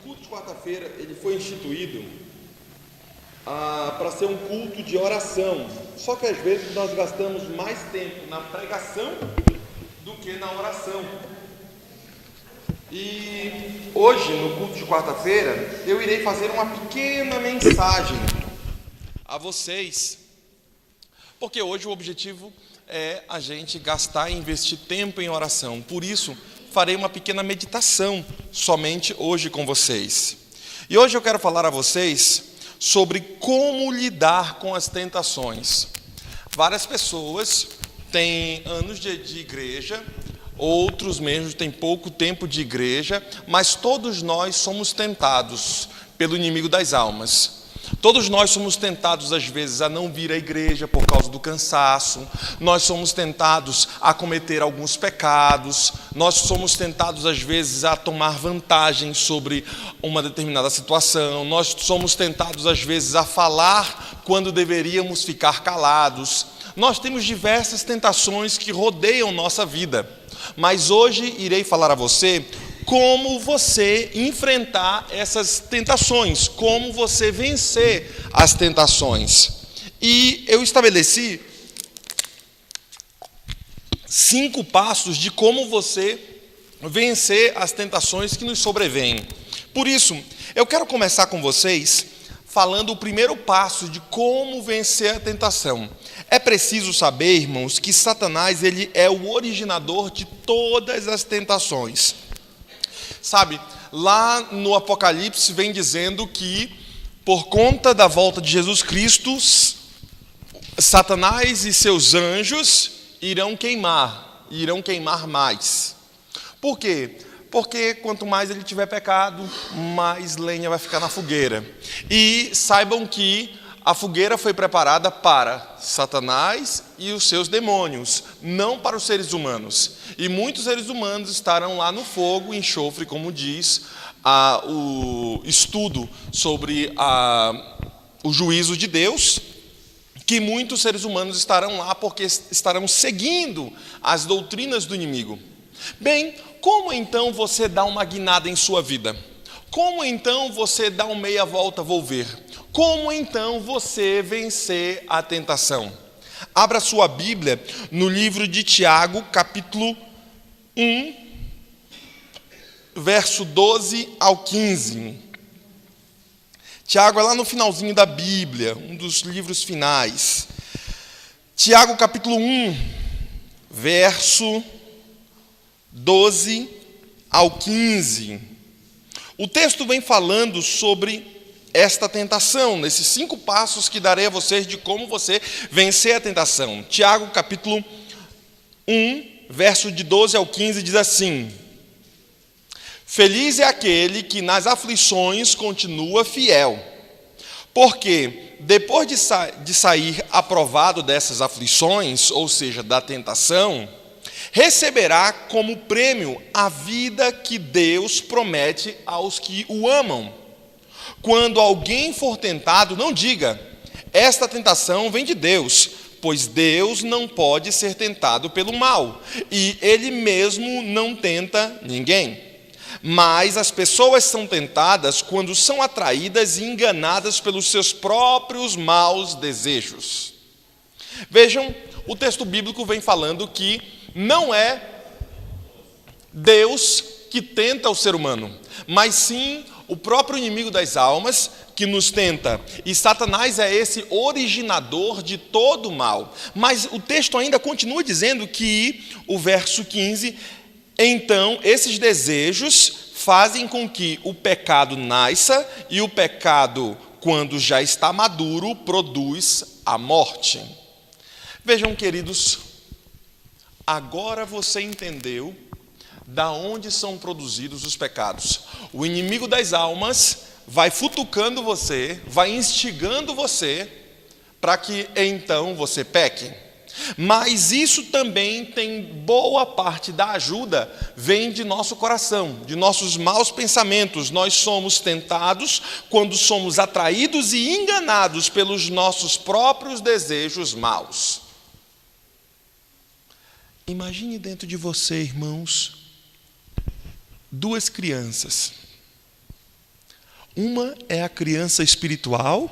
culto de quarta-feira ele foi instituído para ser um culto de oração. Só que às vezes nós gastamos mais tempo na pregação do que na oração. E hoje, no culto de quarta-feira, eu irei fazer uma pequena mensagem a vocês, porque hoje o objetivo é a gente gastar e investir tempo em oração. Por isso, farei uma pequena meditação somente hoje com vocês. E hoje eu quero falar a vocês sobre como lidar com as tentações. Várias pessoas têm anos de igreja, outros mesmo têm pouco tempo de igreja, mas todos nós somos tentados pelo inimigo das almas. Todos nós somos tentados às vezes a não vir à igreja por causa do cansaço, nós somos tentados a cometer alguns pecados, nós somos tentados às vezes a tomar vantagem sobre uma determinada situação, nós somos tentados às vezes a falar quando deveríamos ficar calados. Nós temos diversas tentações que rodeiam nossa vida, mas hoje irei falar a você como você enfrentar essas tentações, como você vencer as tentações. E eu estabeleci 5 passos de como você vencer as tentações que nos sobrevêm. Por isso, eu quero começar com vocês falando o primeiro passo de como vencer a tentação. É preciso saber, irmãos, que Satanás ele é o originador de todas as tentações. Sabe, lá no Apocalipse vem dizendo que por conta da volta de Jesus Cristo, Satanás e seus anjos irão queimar mais. Por quê? Porque quanto mais ele tiver pecado, mais lenha vai ficar na fogueira. E saibam que a fogueira foi preparada para Satanás e os seus demônios, não para os seres humanos. E muitos seres humanos estarão lá no fogo, enxofre, como diz o estudo sobre o juízo de Deus, que muitos seres humanos estarão lá porque estarão seguindo as doutrinas do inimigo. Bem, como então você dá uma guinada em sua vida? Como então você dá uma meia volta volver? Como então você vencer a tentação? Abra sua Bíblia no livro de Tiago, capítulo 1, verso 12 ao 15. Tiago é lá no finalzinho da Bíblia, um dos livros finais. Tiago, capítulo 1, verso 12 ao 15. O texto vem falando sobre esta tentação, nesses 5 passos que darei a vocês de como você vencer a tentação. Tiago, capítulo 1, verso de 12 ao 15, diz assim: Feliz é aquele que nas aflições continua fiel, porque depois de sair aprovado dessas aflições, ou seja, da tentação, receberá como prêmio a vida que Deus promete aos que o amam. Quando alguém for tentado, não diga, esta tentação vem de Deus, pois Deus não pode ser tentado pelo mal, e Ele mesmo não tenta ninguém. Mas as pessoas são tentadas quando são atraídas e enganadas pelos seus próprios maus desejos. Vejam, o texto bíblico vem falando que não é Deus que tenta o ser humano, mas sim o próprio inimigo das almas que nos tenta. E Satanás é esse originador de todo o mal. Mas o texto ainda continua dizendo que, o verso 15, então esses desejos fazem com que o pecado nasça, e o pecado, quando já está maduro, produz a morte. Vejam, queridos, agora você entendeu da onde são produzidos os pecados. O inimigo das almas vai futucando você, vai instigando você para que então você peque. Mas isso também tem boa parte da ajuda, vem de nosso coração, de nossos maus pensamentos. Nós somos tentados quando somos atraídos e enganados pelos nossos próprios desejos maus. Imagine dentro de você, irmãos, 2 crianças. Uma é a criança espiritual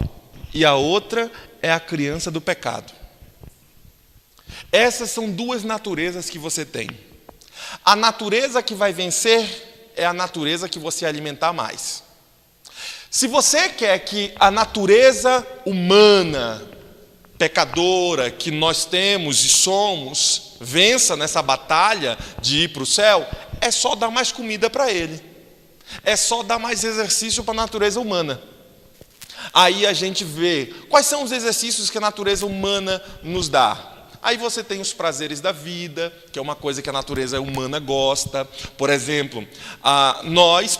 e a outra é a criança do pecado. Essas são duas naturezas que você tem. A natureza que vai vencer é a natureza que você alimentar mais. Se você quer que a natureza humana, pecadora, que nós temos e somos, vença nessa batalha de ir para o céu, é só dar mais comida para ele. É só dar mais exercício para a natureza humana. Aí a gente vê quais são os exercícios que a natureza humana nos dá. Aí você tem os prazeres da vida, que é uma coisa que a natureza humana gosta. Por exemplo,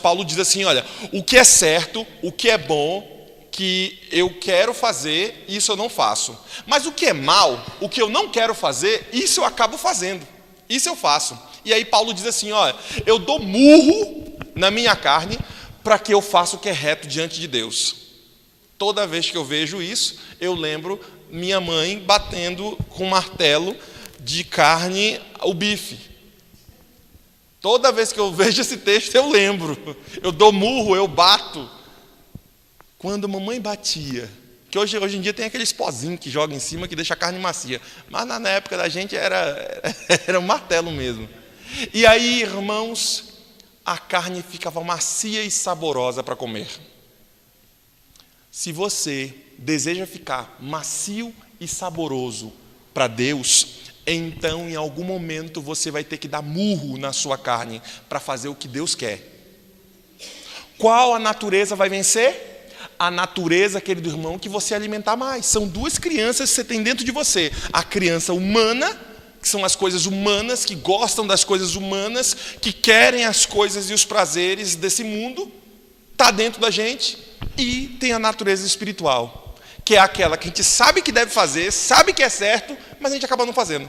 Paulo diz assim, olha, o que é certo, o que é bom, que eu quero fazer, isso eu não faço. Mas o que é mal, o que eu não quero fazer, isso eu acabo fazendo. Isso eu faço. E aí Paulo diz assim, olha, eu dou murro na minha carne para que eu faça o que é reto diante de Deus. Toda vez que eu vejo isso, eu lembro minha mãe batendo com um martelo de carne o bife. Toda vez que eu vejo esse texto, eu lembro. Eu dou murro, eu bato. Quando a mamãe batia, que hoje em dia tem aqueles pozinhos que joga em cima que deixa a carne macia. Mas na época da gente era um martelo mesmo. E aí, irmãos, a carne ficava macia e saborosa para comer. Se você deseja ficar macio e saboroso para Deus, então em algum momento você vai ter que dar murro na sua carne para fazer o que Deus quer. Qual a natureza vai vencer? A natureza, querido irmão, que você alimentar mais. São duas crianças que você tem dentro de você. A criança humana, que são as coisas humanas, que gostam das coisas humanas, que querem as coisas e os prazeres desse mundo, está dentro da gente. E tem a natureza espiritual, que é aquela que a gente sabe que deve fazer, sabe que é certo, mas a gente acaba não fazendo.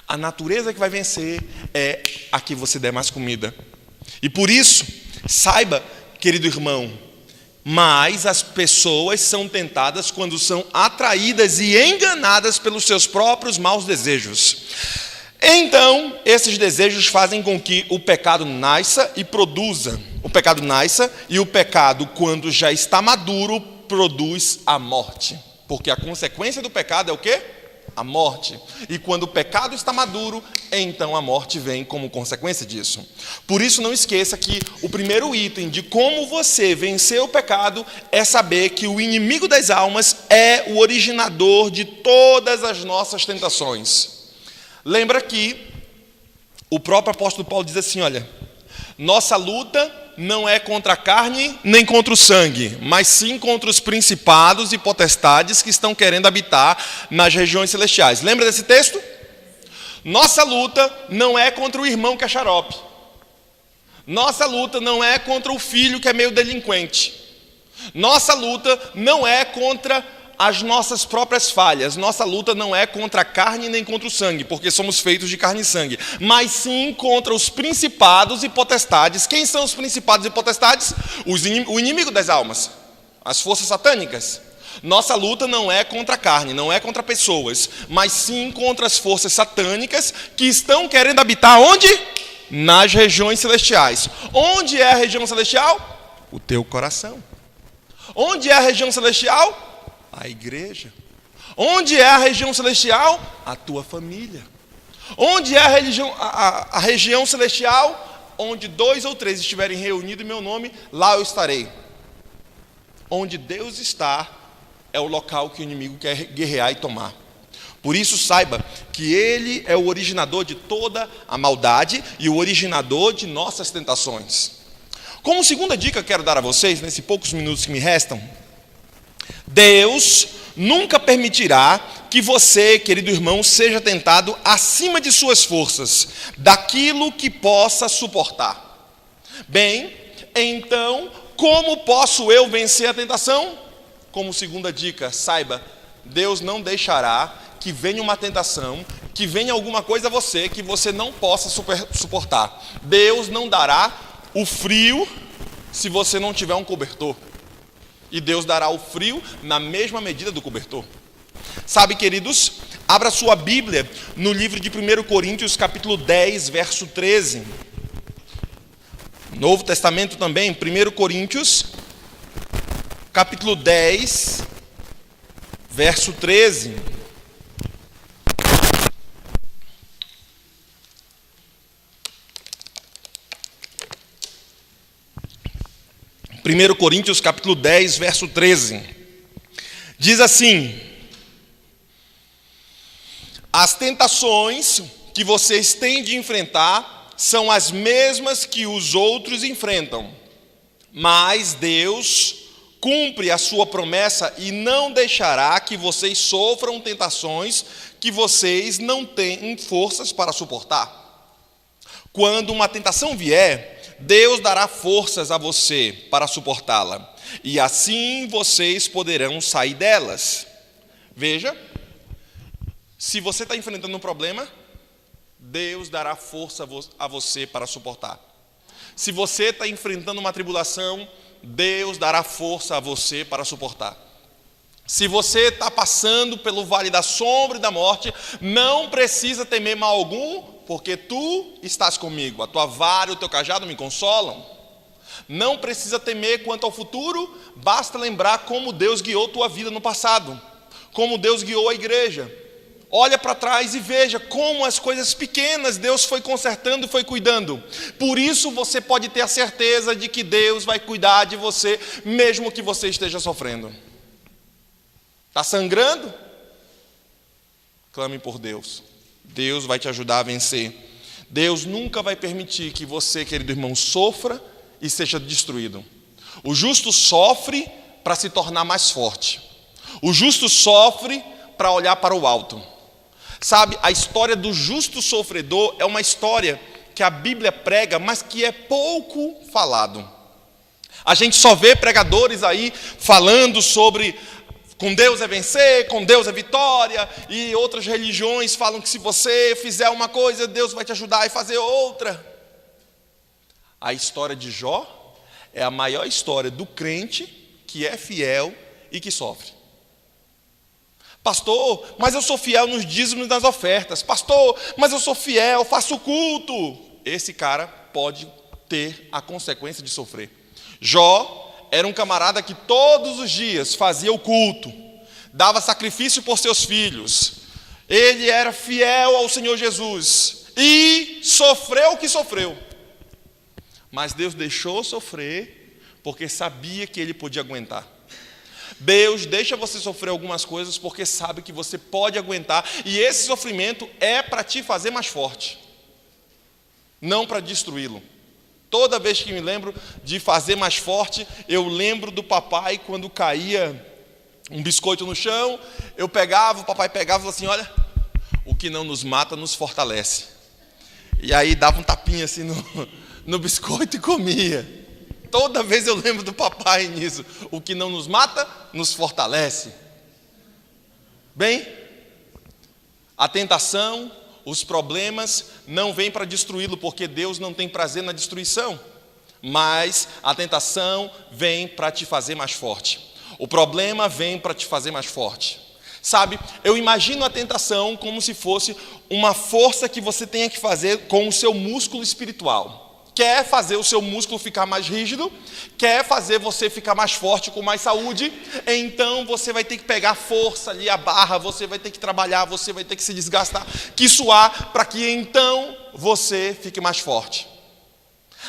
A natureza que vai vencer é a que você der mais comida. E por isso, saiba, querido irmão, mas as pessoas são tentadas quando são atraídas e enganadas pelos seus próprios maus desejos. Então, esses desejos fazem com que o pecado nasça e produza. O pecado nasça e o pecado, quando já está maduro, produz a morte. Porque a consequência do pecado é o quê? A morte. E quando o pecado está maduro, então a morte vem como consequência disso. Por isso, não esqueça que o primeiro item de como você vencer o pecado é saber que o inimigo das almas é o originador de todas as nossas tentações. Lembra que o próprio apóstolo Paulo diz assim, olha, nossa luta não é contra a carne nem contra o sangue, mas sim contra os principados e potestades que estão querendo habitar nas regiões celestiais. Lembra desse texto? Nossa luta não é contra o irmão que é xarope. Nossa luta não é contra o filho que é meio delinquente. Nossa luta não é contra as nossas próprias falhas. Nossa luta não é contra a carne nem contra o sangue, porque somos feitos de carne e sangue, mas sim contra os principados e potestades. Quem são os principados e potestades? O inimigo das almas, as forças satânicas. Nossa luta não é contra a carne, não é contra pessoas, mas sim contra as forças satânicas que estão querendo habitar onde? Nas regiões celestiais. Onde é a região celestial? O teu coração. Onde é a região celestial? A igreja. Onde é a região celestial? A tua família. Onde é a região celestial? Onde 2 ou 3 estiverem reunidos em meu nome, lá eu estarei. Onde Deus está, é o local que o inimigo quer guerrear e tomar. Por isso, saiba que Ele é o originador de toda a maldade e o originador de nossas tentações. Como segunda dica que quero dar a vocês, nesses poucos minutos que me restam, Deus nunca permitirá que você, querido irmão, seja tentado acima de suas forças, daquilo que possa suportar. Bem, então, como posso eu vencer a tentação? Como segunda dica, saiba, Deus não deixará que venha uma tentação, que venha alguma coisa a você que você não possa suportar. Deus não dará o frio se você não tiver um cobertor. E Deus dará o frio na mesma medida do cobertor. Sabe, queridos, abra sua Bíblia no livro de 1 Coríntios, capítulo 10, verso 13. Novo Testamento também, 1 Coríntios, capítulo 10, verso 13. 1 Coríntios, capítulo 10, verso 13. Diz assim: as tentações que vocês têm de enfrentar são as mesmas que os outros enfrentam, mas Deus cumpre a sua promessa e não deixará que vocês sofram tentações que vocês não têm forças para suportar. Quando uma tentação vier, Deus dará forças a você para suportá-la, e assim vocês poderão sair delas. Veja, se você está enfrentando um problema, Deus dará força a você para suportar. Se você está enfrentando uma tribulação, Deus dará força a você para suportar. Se você está passando pelo vale da sombra e da morte, não precisa temer mal algum, porque tu estás comigo. A tua vara e o teu cajado me consolam. Não precisa temer quanto ao futuro, basta lembrar como Deus guiou tua vida no passado, como Deus guiou a igreja. Olha para trás e veja como as coisas pequenas Deus foi consertando e foi cuidando. Por isso você pode ter a certeza de que Deus vai cuidar de você, mesmo que você esteja sofrendo. Está sangrando? Clame por Deus. Deus vai te ajudar a vencer. Deus nunca vai permitir que você, querido irmão, sofra e seja destruído. O justo sofre para se tornar mais forte. O justo sofre para olhar para o alto. Sabe, a história do justo sofredor é uma história que a Bíblia prega, mas que é pouco falado. A gente só vê pregadores aí falando sobre com Deus é vencer, com Deus é vitória, e outras religiões falam que se você fizer uma coisa, Deus vai te ajudar a fazer outra. A história de Jó é a maior história do crente que é fiel e que sofre. Pastor, mas eu sou fiel nos dízimos e nas ofertas. Pastor, mas eu sou fiel, faço culto. Esse cara pode ter a consequência de sofrer. Jó era um camarada que todos os dias fazia o culto, dava sacrifício por seus filhos. Ele era fiel ao Senhor Jesus e sofreu o que sofreu. Mas Deus deixou sofrer porque sabia que ele podia aguentar. Deus deixa você sofrer algumas coisas porque sabe que você pode aguentar, e esse sofrimento é para te fazer mais forte, não para destruí-lo. Toda vez que me lembro de fazer mais forte, eu lembro do papai quando caía um biscoito no chão, eu pegava, o papai pegava e falava assim: olha, o que não nos mata nos fortalece. E aí dava um tapinha assim no biscoito e comia. Toda vez eu lembro do papai nisso. O que não nos mata, nos fortalece. Bem, a tentação, os problemas não vêm para destruí-lo, porque Deus não tem prazer na destruição. Mas a tentação vem para te fazer mais forte. O problema vem para te fazer mais forte. Sabe, eu imagino a tentação como se fosse uma força que você tenha que fazer com o seu músculo espiritual. Quer fazer o seu músculo ficar mais rígido, quer fazer você ficar mais forte, com mais saúde, então você vai ter que pegar força ali, a barra, você vai ter que trabalhar, você vai ter que se desgastar, que suar, para que então você fique mais forte.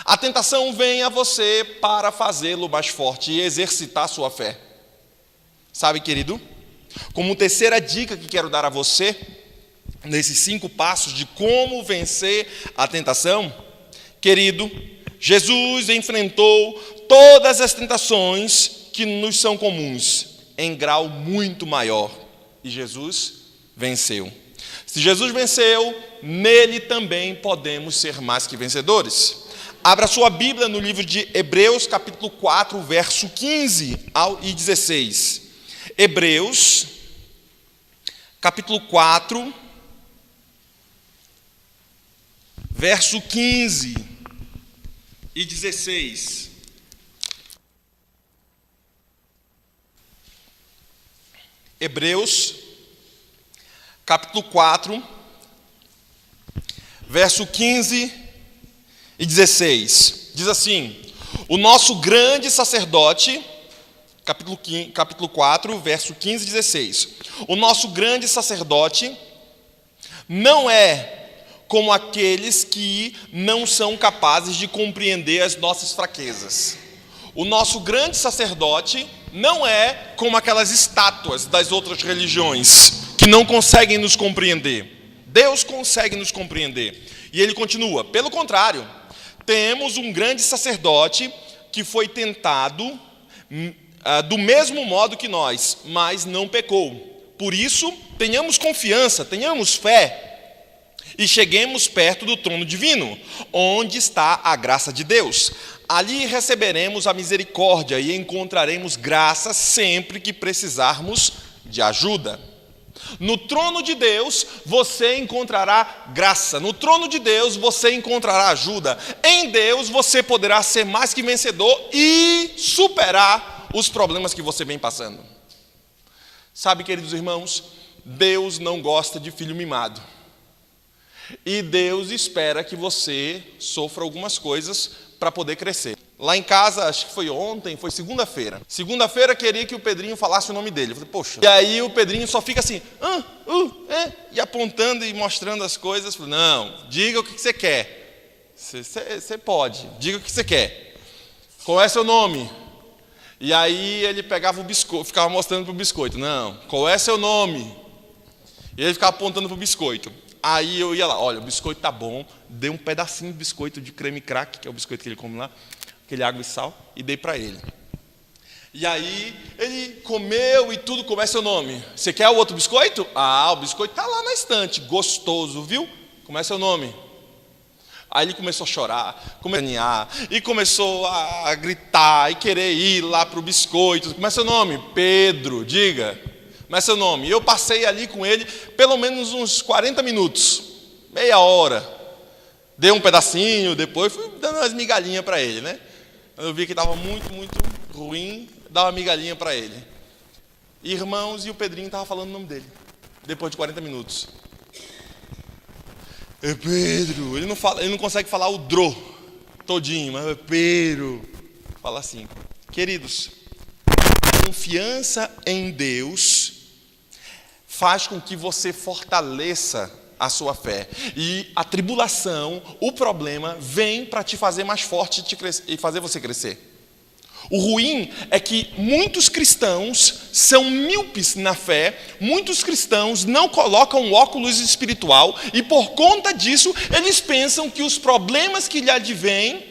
A tentação vem a você para fazê-lo mais forte e exercitar a sua fé. Sabe, querido, como terceira dica que quero dar a você, nesses 5 passos de como vencer a tentação, querido, Jesus enfrentou todas as tentações que nos são comuns, em grau muito maior. E Jesus venceu. Se Jesus venceu, nele também podemos ser mais que vencedores. Abra sua Bíblia no livro de Hebreus, capítulo 4, verso 15 e 16. Hebreus, capítulo 4, verso 15 e 16. Hebreus, capítulo 4, verso 15 e 16. Diz assim: o nosso grande sacerdote, capítulo 4, verso 15 e 16. O nosso grande sacerdote não é como aqueles que não são capazes de compreender as nossas fraquezas. O nosso grande sacerdote não é como aquelas estátuas das outras religiões, que não conseguem nos compreender. Deus consegue nos compreender. E ele continua: pelo contrário, temos um grande sacerdote que foi tentado do mesmo modo que nós, mas não pecou. Por isso, tenhamos confiança, tenhamos fé, e cheguemos perto do trono divino, onde está a graça de Deus. Ali receberemos a misericórdia e encontraremos graça sempre que precisarmos de ajuda. No trono de Deus você encontrará graça. No trono de Deus você encontrará ajuda. Em Deus você poderá ser mais que vencedor e superar os problemas que você vem passando. Sabe, queridos irmãos, Deus não gosta de filho mimado. E Deus espera que você sofra algumas coisas para poder crescer. Lá em casa, acho que foi ontem, foi segunda-feira. Segunda-feira queria que o Pedrinho falasse o nome dele. Eu falei, poxa. E aí o Pedrinho só fica assim, e apontando e mostrando as coisas. Eu falei, não, diga o que você quer. Você pode, diga o que você quer. Qual é seu nome? E aí ele pegava o biscoito, ficava mostrando para o biscoito. Não, qual é seu nome? E ele ficava apontando para o biscoito. Aí eu ia lá, olha, o biscoito tá bom, dei um pedacinho de biscoito de creme crack, que é o biscoito que ele come lá, aquele água e sal, e dei para ele. E aí ele comeu e tudo. Como é seu nome? Você quer o outro biscoito? Ah, o biscoito tá lá na estante, gostoso, viu? Como é seu nome? Aí ele começou a chorar, começou a aninhar, e começou a gritar, e querer ir lá para o biscoito. Como é seu nome? Pedro, diga. Como é seu nome? E eu passei ali com ele pelo menos uns 40 minutos, meia hora. Dei um pedacinho, depois fui dando umas migalhinhas para ele, né? Eu vi que estava muito, muito ruim, dava uma migalhinha para ele. Irmãos, e o Pedrinho estava falando o nome dele, depois de 40 minutos. É Pedro. Ele não consegue falar o dro todinho, mas é Pedro. Fala assim. Queridos, confiança em Deus faz com que você fortaleça a sua fé. E a tribulação, o problema, vem para te fazer mais forte e fazer você crescer. O ruim é que muitos cristãos são míopes na fé, muitos cristãos não colocam óculos espiritual e por conta disso eles pensam que os problemas que lhe advêm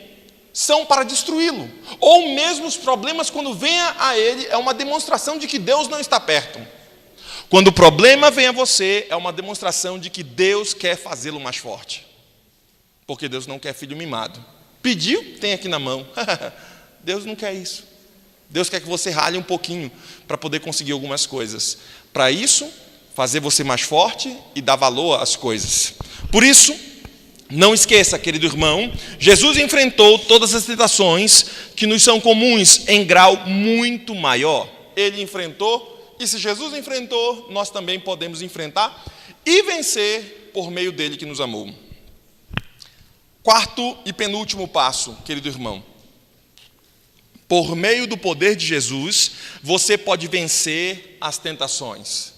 são para destruí-lo. Ou mesmo os problemas, quando vêm a ele, é uma demonstração de que Deus não está perto. Quando o problema vem a você, é uma demonstração de que Deus quer fazê-lo mais forte. Porque Deus não quer filho mimado. Pediu, tem aqui na mão. Deus não quer isso. Deus quer que você rale um pouquinho para poder conseguir algumas coisas. Para isso, fazer você mais forte e dar valor às coisas. Por isso, não esqueça, querido irmão, Jesus enfrentou todas as tentações que nos são comuns em grau muito maior. Ele enfrentou, e se Jesus enfrentou, nós também podemos enfrentar e vencer por meio dele que nos amou. Quarto e penúltimo passo, querido irmão. Por meio do poder de Jesus, você pode vencer as tentações.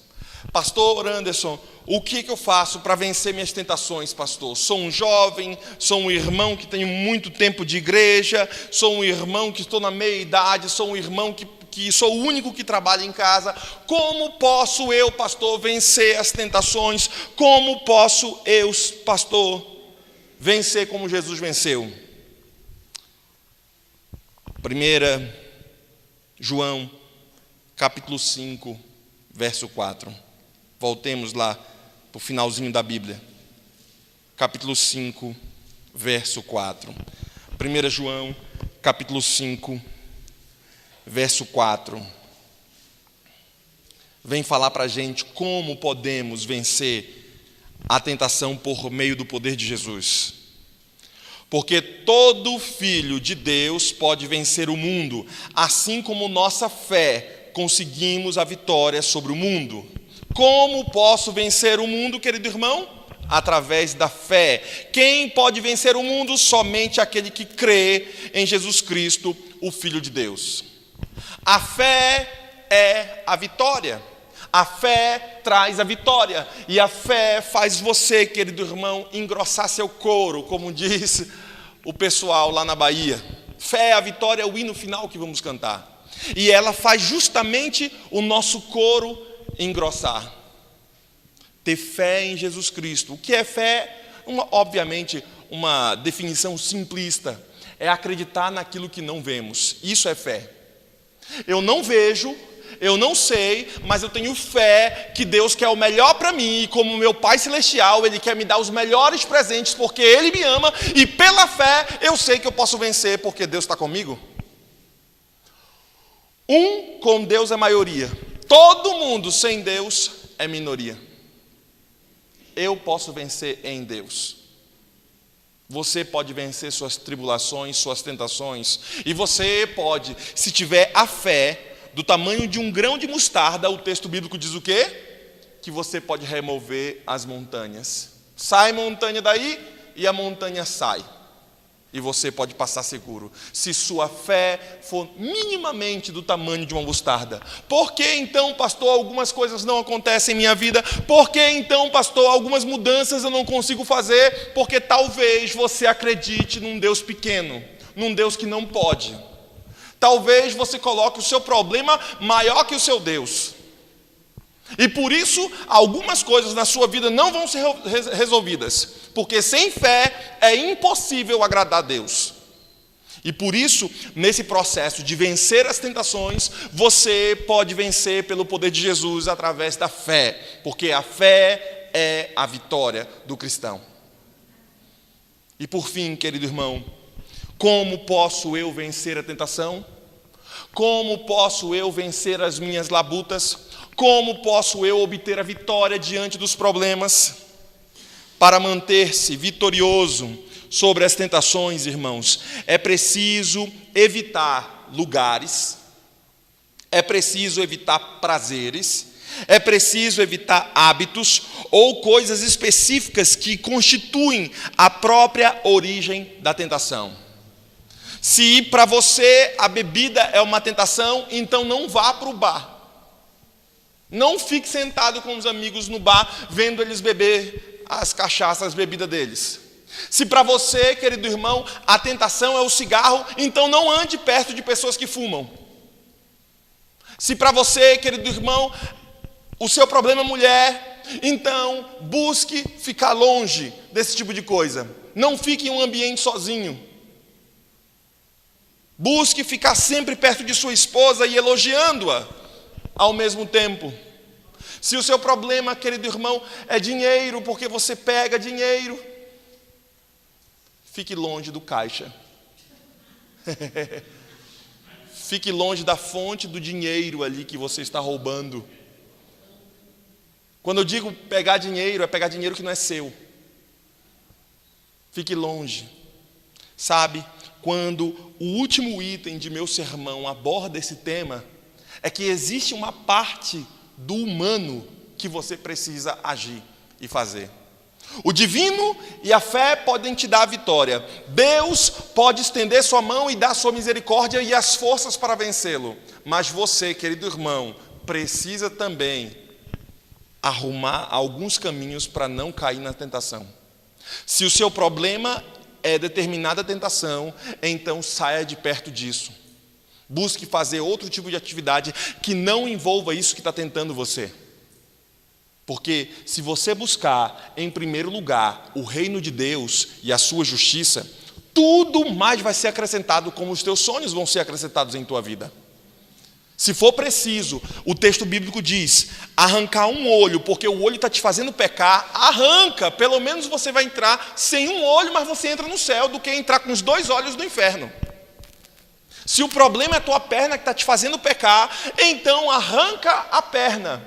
Pastor Anderson, o que eu faço para vencer minhas tentações, pastor? Sou um jovem, sou um irmão que tenho muito tempo de igreja, sou um irmão que estou na meia-idade, sou um irmão que sou o único que trabalha em casa. Como posso eu, pastor, vencer as tentações? Como posso eu, pastor, vencer como Jesus venceu? 1 João, capítulo 5, verso 4. Voltemos lá para o finalzinho da Bíblia. Capítulo 5, verso 4. 1 João, capítulo 5, verso 4. Vem falar para a gente como podemos vencer a tentação por meio do poder de Jesus. Porque todo filho de Deus pode vencer o mundo, assim como nossa fé conseguimos a vitória sobre o mundo. Como posso vencer o mundo, querido irmão? através da fé. Quem pode vencer o mundo? Somente aquele que crê em Jesus Cristo, o Filho de Deus. A fé é a vitória. A fé traz a vitória. E a fé faz você, querido irmão, engrossar seu couro, como diz o pessoal lá na Bahia. Fé é a vitória, é o hino final que vamos cantar. E ela faz justamente o nosso couro engrossar. Ter fé em Jesus Cristo. O que é fé? Obviamente, uma definição simplista. É acreditar naquilo que não vemos. Isso é fé. Eu não vejo, eu não sei, mas eu tenho fé que Deus quer o melhor para mim. E como meu Pai Celestial, Ele quer me dar os melhores presentes, porque Ele me ama. E pela fé, eu sei que eu posso vencer, porque Deus está comigo. Com Deus é maioria. Todo mundo sem Deus é minoria. Eu posso vencer em Deus. Você pode vencer suas tribulações, suas tentações. E você pode, se tiver a fé do tamanho de um grão de mostarda, o texto bíblico diz o quê? Que você pode remover as montanhas. Sai montanha daí e a montanha sai. E você pode passar seguro, se sua fé for minimamente do tamanho de uma mostarda. Por que então, pastor, algumas coisas não acontecem em minha vida? Por que então, pastor, algumas mudanças eu não consigo fazer? Porque talvez você acredite num Deus pequeno, num Deus que não pode. Talvez você coloque o seu problema maior que o seu Deus. E por isso, algumas coisas na sua vida não vão ser resolvidas. Porque sem fé é impossível agradar a Deus. E por isso, nesse processo de vencer as tentações, você pode vencer pelo poder de Jesus através da fé. Porque a fé é a vitória do cristão. E por fim, querido irmão, como posso eu vencer a tentação? Como posso eu vencer as minhas labutas? Como posso eu obter a vitória diante dos problemas? Para manter-se vitorioso sobre as tentações, irmãos, é preciso evitar lugares, é preciso evitar prazeres, é preciso evitar hábitos ou coisas específicas que constituem a própria origem da tentação. Se para você a bebida é uma tentação, então não vá para o bar. Não fique sentado com os amigos no bar, vendo eles beber as cachaças, as bebidas deles. Se para você, querido irmão, a tentação é o cigarro, então não ande perto de pessoas que fumam. Se para você, querido irmão, o seu problema é mulher, então busque ficar longe desse tipo de coisa. Não fique em um ambiente sozinho. Busque ficar sempre perto de sua esposa e elogiando-a ao mesmo tempo. Se o seu problema, querido irmão, é dinheiro, porque você pega dinheiro, fique longe do caixa. Fique longe da fonte do dinheiro ali que você está roubando. Quando eu digo pegar dinheiro, é pegar dinheiro que não é seu. Fique longe. Sabe, quando o último item de meu sermão aborda esse tema, é que existe uma parte do humano que você precisa agir e fazer. O divino e a fé podem te dar a vitória. Deus pode estender sua mão e dar sua misericórdia e as forças para vencê-lo. Mas você, querido irmão, precisa também arrumar alguns caminhos para não cair na tentação. Se o seu problema é determinada tentação, então saia de perto disso. Busque fazer outro tipo de atividade que não envolva isso que está tentando você. Porque se você buscar, em primeiro lugar, o reino de Deus e a sua justiça, tudo mais vai ser acrescentado, como os teus sonhos vão ser acrescentados em tua vida. Se for preciso, o texto bíblico diz, arrancar um olho, porque o olho está te fazendo pecar, arranca, pelo menos você vai entrar sem um olho, mas você entra no céu, do que entrar com os 2 olhos no inferno. Se o problema é a tua perna que está te fazendo pecar, então arranca a perna.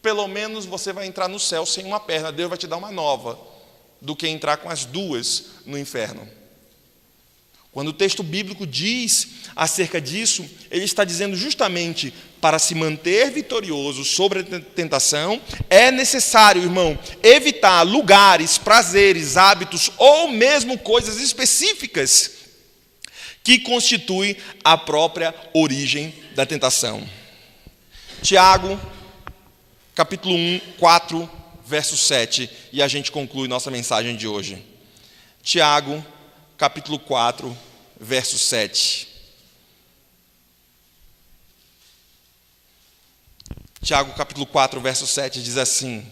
Pelo menos você vai entrar no céu sem uma perna. Deus vai te dar uma nova, do que entrar com as 2 no inferno. Quando o texto bíblico diz acerca disso, ele está dizendo justamente para se manter vitorioso sobre a tentação, é necessário, irmão, evitar lugares, prazeres, hábitos ou mesmo coisas específicas que constituem a própria origem da tentação. Tiago, capítulo 4, verso 7, e a gente conclui nossa mensagem de hoje. Tiago, capítulo 4, verso 7. Tiago, capítulo 4, verso 7, diz assim: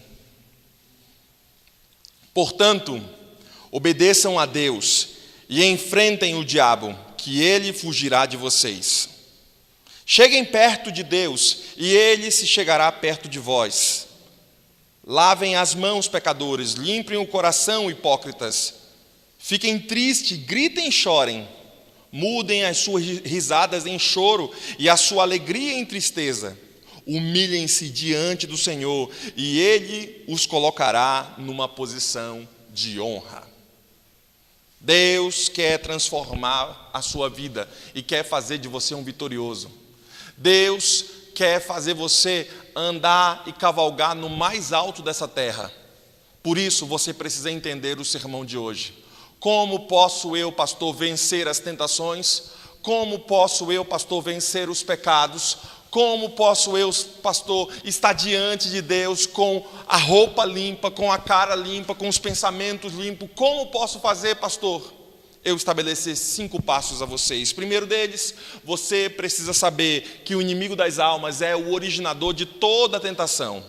portanto, obedeçam a Deus e enfrentem o diabo, que ele fugirá de vocês. Cheguem perto de Deus, e ele se chegará perto de vós. Lavem as mãos, pecadores, limpem o coração, hipócritas. Fiquem tristes, gritem e chorem. Mudem as suas risadas em choro e a sua alegria em tristeza. Humilhem-se diante do Senhor, e Ele os colocará numa posição de honra. Deus quer transformar a sua vida e quer fazer de você um vitorioso. Deus quer fazer você andar e cavalgar no mais alto dessa terra. Por isso, você precisa entender o sermão de hoje. Como posso eu, pastor, vencer as tentações? Como posso eu, pastor, vencer os pecados? Como posso eu, pastor, estar diante de Deus com a roupa limpa, com a cara limpa, com os pensamentos limpos? Como posso fazer, pastor? Eu estabelecer 5 passos a vocês. Primeiro deles, você precisa saber que o inimigo das almas é o originador de toda a tentação.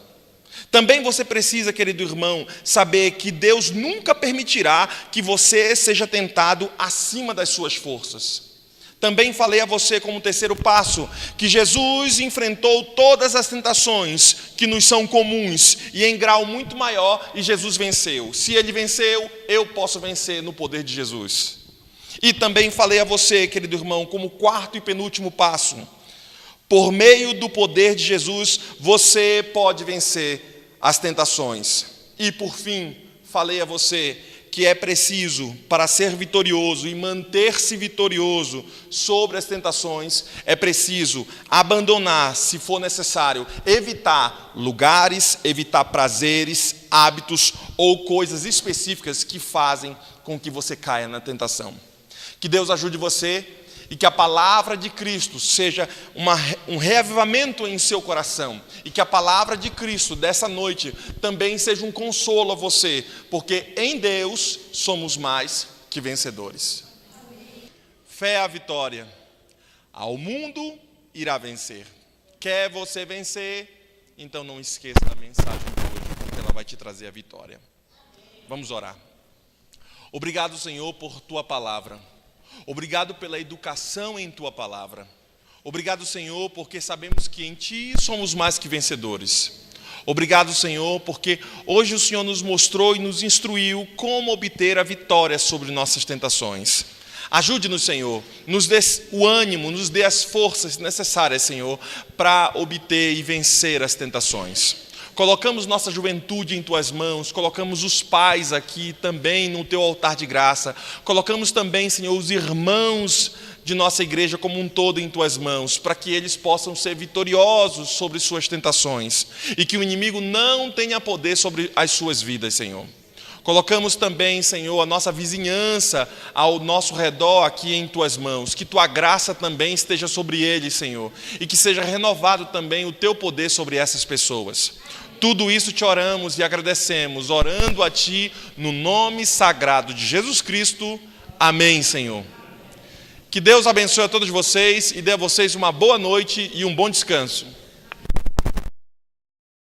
Também você precisa, querido irmão, saber que Deus nunca permitirá que você seja tentado acima das suas forças. Também falei a você como terceiro passo, que Jesus enfrentou todas as tentações que nos são comuns e em grau muito maior, e Jesus venceu. Se Ele venceu, eu posso vencer no poder de Jesus. E também falei a você, querido irmão, como quarto e penúltimo passo, por meio do poder de Jesus, você pode vencer as tentações. E por fim, falei a você que é preciso, para ser vitorioso e manter-se vitorioso sobre as tentações, é preciso abandonar, se for necessário, evitar lugares, evitar prazeres, hábitos ou coisas específicas que fazem com que você caia na tentação. Que Deus ajude você e que a palavra de Cristo seja um reavivamento em seu coração. E que a palavra de Cristo dessa noite também seja um consolo a você, porque em Deus somos mais que vencedores. Fé é a vitória. Ao mundo irá vencer. Quer você vencer? Então não esqueça da mensagem de hoje, porque ela vai te trazer a vitória. Vamos orar. Obrigado, Senhor, por tua palavra. Obrigado pela educação em tua palavra. Obrigado, Senhor, porque sabemos que em ti somos mais que vencedores. Obrigado, Senhor, porque hoje o Senhor nos mostrou e nos instruiu como obter a vitória sobre nossas tentações. Ajude-nos, Senhor, nos dê o ânimo, nos dê as forças necessárias, Senhor, para obter e vencer as tentações. Colocamos nossa juventude em tuas mãos, colocamos os pais aqui também no teu altar de graça, colocamos também, Senhor, os irmãos de nossa igreja como um todo em tuas mãos, para que eles possam ser vitoriosos sobre suas tentações e que o inimigo não tenha poder sobre as suas vidas, Senhor. Colocamos também, Senhor, a nossa vizinhança ao nosso redor aqui em tuas mãos, que tua graça também esteja sobre eles, Senhor, e que seja renovado também o teu poder sobre essas pessoas. Tudo isso te oramos e agradecemos, orando a ti no nome sagrado de Jesus Cristo. Amém, Senhor. Que Deus abençoe a todos vocês e dê a vocês uma boa noite e um bom descanso.